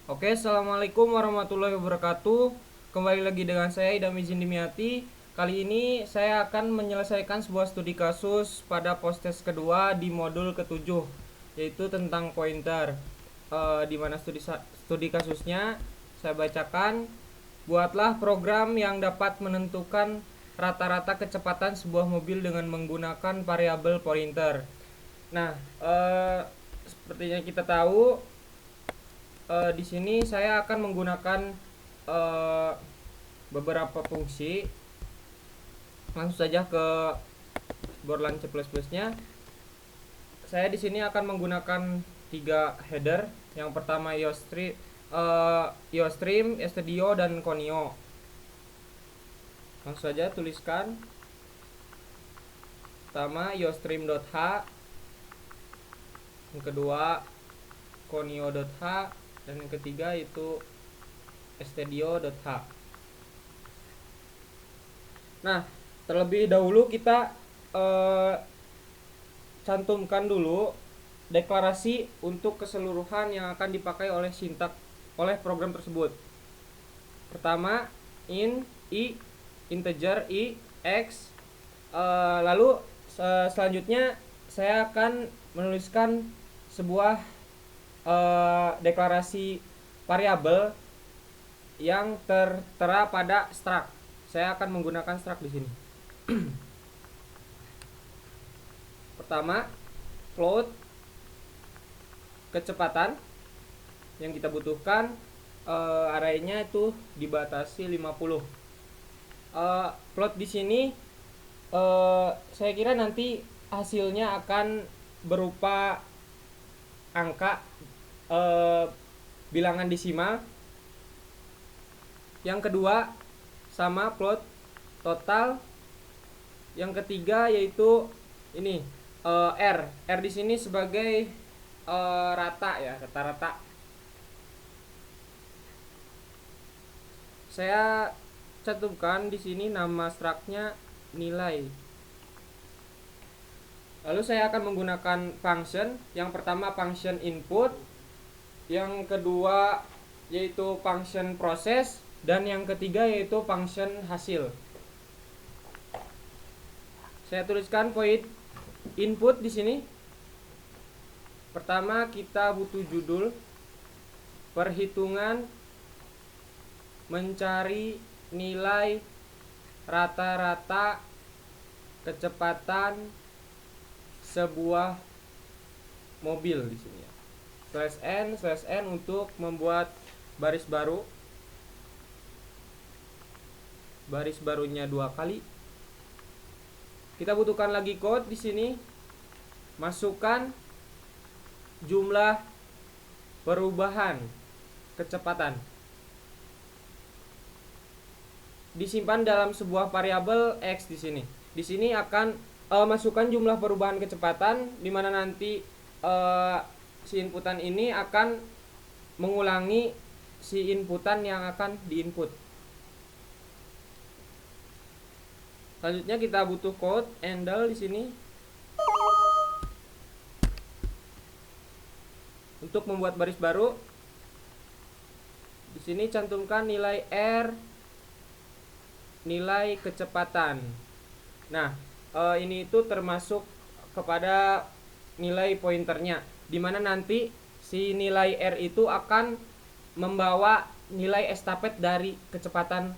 Oke, assalamualaikum warahmatullahi wabarakatuh. Kembali lagi dengan saya Idam Izin Dimiati. Kali ini saya akan menyelesaikan sebuah studi kasus pada postes kedua di modul ketujuh, yaitu tentang pointer. Di mana studi kasusnya saya bacakan. Buatlah program yang dapat menentukan rata-rata kecepatan sebuah mobil dengan menggunakan variabel pointer. Nah, sepertinya kita tahu, di sini saya akan menggunakan uh, beberapa fungsi. Langsung saja ke Borland C++ nya. Saya di sini akan menggunakan 3 header. Yang pertama IOStream, Studio dan Conio. Langsung saja tuliskan. Pertama IOStream.h, yang kedua Conio.h, dan yang ketiga itu studio.h. Nah, terlebih dahulu kita cantumkan dulu deklarasi untuk keseluruhan yang akan dipakai oleh program tersebut. Pertama, integer i, x. Lalu selanjutnya saya akan menuliskan sebuah deklarasi variabel yang tertera pada struct. Saya akan menggunakan struct di sini. Pertama, float kecepatan yang kita butuhkan, arraynya itu dibatasi 50. Float di sini saya kira nanti hasilnya akan berupa angka bilangan desimal. Yang kedua sama float total. Yang ketiga yaitu ini R di sini sebagai rata ya, rata-rata. Saya cantumkan di sini nama struct-nya nilai. Lalu saya akan menggunakan function. Yang pertama function input, yang kedua yaitu function proses, dan yang ketiga yaitu function hasil. Saya tuliskan void input di sini. Pertama kita butuh judul perhitungan mencari nilai rata-rata kecepatan sebuah mobil di sini ya. /n untuk membuat baris baru. Baris barunya 2 kali. Kita butuhkan lagi code di sini. Masukkan jumlah perubahan kecepatan. Disimpan dalam sebuah variabel x di sini. Di sini akan masukkan jumlah perubahan kecepatan, di mana nanti si inputan ini akan mengulangi si inputan yang akan diinput. Selanjutnya kita butuh code handle di sini untuk membuat baris baru. Di sini cantumkan nilai R, nilai kecepatan. Nah, ini itu termasuk kepada nilai pointernya, dimana nanti si nilai R itu akan membawa nilai estafet dari kecepatan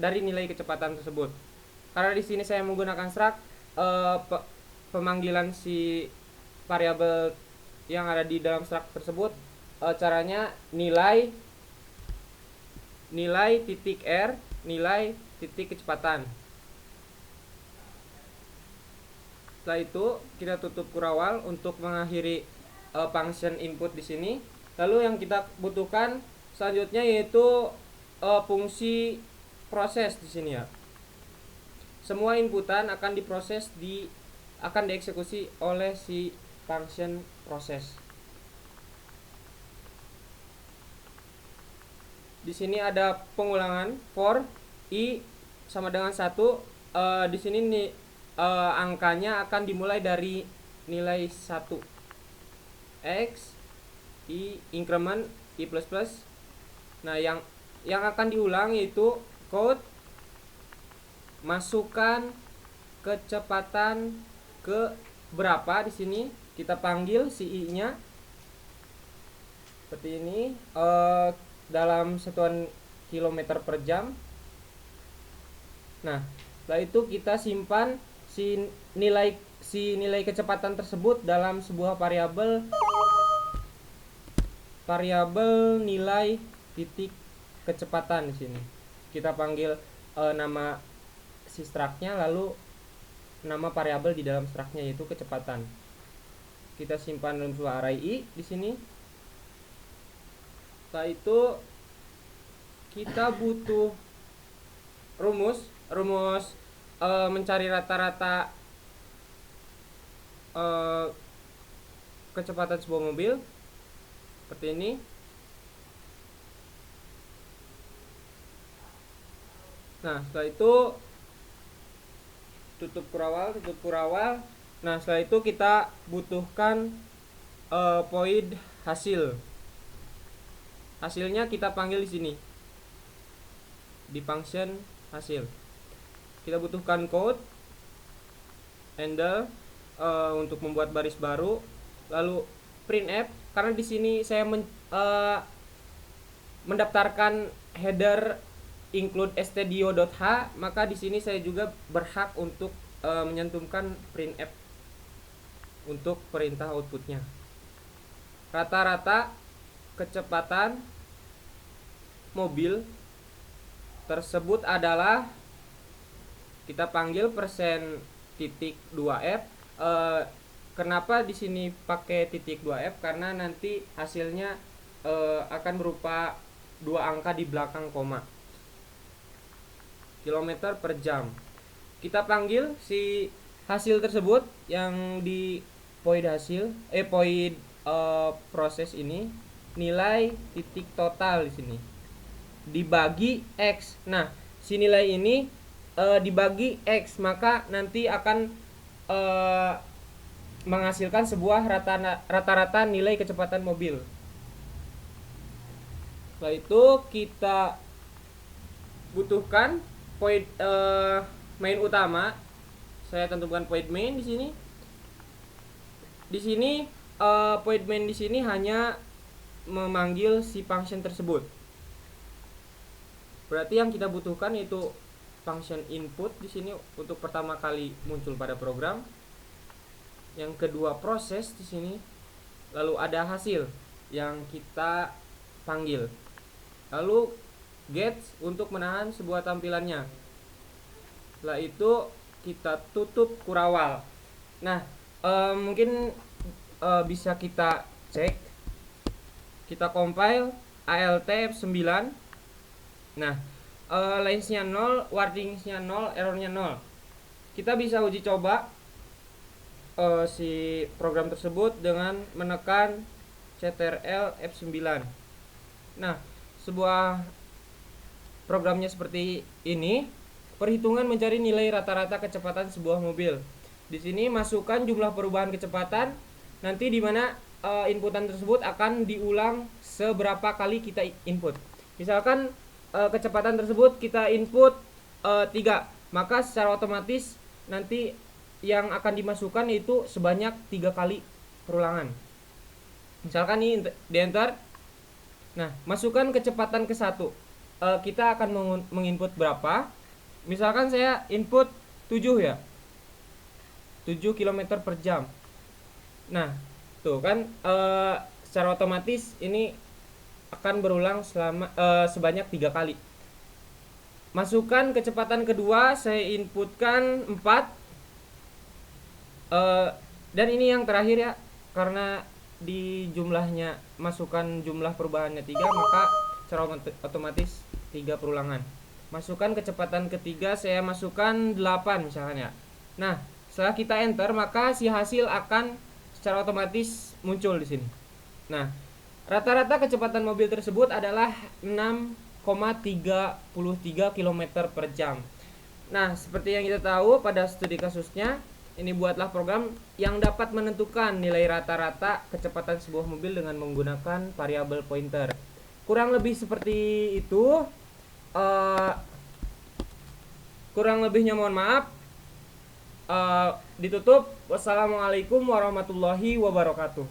dari nilai kecepatan tersebut. Karena di sini saya menggunakan struct, pemanggilan si variabel yang ada di dalam struct tersebut, caranya nilai titik R, nilai titik kecepatan. Setelah itu kita tutup kurawal untuk mengakhiri function input di sini. Lalu yang kita butuhkan selanjutnya yaitu fungsi proses di sini ya. Semua inputan akan akan dieksekusi oleh si function proses. Di sini ada pengulangan for i sama dengan 1. Di sini nih angkanya akan dimulai dari nilai 1. X i increment i++ Nah, yang akan diulang yaitu code, masukkan kecepatan ke berapa di sini, kita panggil si i-nya seperti ini, dalam satuan kilometer per jam. Nah, setelah itu kita simpan si nilai kecepatan tersebut dalam sebuah variabel nilai titik kecepatan di sini. Kita panggil nama si struct-nya, lalu nama variabel di dalam struct-nya yaitu kecepatan. Kita simpan dalam sebuah array i di sini. Setelah itu kita butuh rumus mencari rata-rata kecepatan sebuah mobil seperti ini. Nah, setelah itu tutup kurawal. Nah, setelah itu kita butuhkan void hasil. Hasilnya kita panggil di sini di function hasil. Kita butuhkan code handle untuk membuat baris baru, lalu printf. Karena di sini saya mendaftarkan header include stdio.h, maka di sini saya juga berhak untuk menyantumkan printf untuk perintah outputnya. Rata-rata kecepatan mobil tersebut adalah, kita panggil %.2f. Kenapa di sini pakai .2f? Karena nanti hasilnya akan berupa 2 angka di belakang koma. Kilometer per jam. Kita panggil si hasil tersebut yang di void hasil, void proses ini, nilai titik total di sini dibagi x. Nah, si nilai ini dibagi x, maka nanti akan menghasilkan sebuah rata-rata nilai kecepatan mobil. Setelah itu kita butuhkan void main utama. Saya tentukan void main di sini. Di sini void main di sini hanya memanggil si function tersebut. Berarti yang kita butuhkan itu function input di sini untuk pertama kali muncul pada program. Yang kedua proses di sini. Lalu ada hasil yang kita panggil. Lalu get untuk menahan sebuah tampilannya. Setelah itu kita tutup kurawal. Nah, mungkin bisa kita cek. Kita compile alt F9. Nah, lines-nya 0, wordings-nya 0, error-nya 0. Kita bisa uji coba si program tersebut dengan menekan ctrl F9. Nah, sebuah programnya seperti ini. Perhitungan mencari nilai rata-rata kecepatan sebuah mobil. Di sini masukkan jumlah perubahan kecepatan, nanti di mana inputan tersebut akan diulang seberapa kali kita input. Misalkan kecepatan tersebut kita input 3, maka secara otomatis nanti yang akan dimasukkan itu sebanyak 3 kali perulangan. Misalkan ini di enter. Nah, masukkan kecepatan ke 1. Kita akan menginput berapa? Misalkan saya input 7 ya. 7 km per jam. Nah, tuh kan secara otomatis ini akan berulang sebanyak 3 kali. Masukkan kecepatan kedua, saya inputkan 4. Dan ini yang terakhir ya, karena di jumlahnya masukkan jumlah perubahannya 3, maka secara otomatis 3 perulangan. Masukkan kecepatan ketiga, saya masukkan 8 misalkan ya. Nah, setelah kita enter, maka si hasil akan secara otomatis muncul di sini. Nah, rata-rata kecepatan mobil tersebut adalah 6,33 km per jam. Nah, seperti yang kita tahu pada studi kasusnya, ini buatlah program yang dapat menentukan nilai rata-rata kecepatan sebuah mobil dengan menggunakan variabel pointer. Kurang lebih seperti itu. Eh, Kurang lebihnya mohon maaf. Ditutup. Wassalamualaikum warahmatullahi wabarakatuh.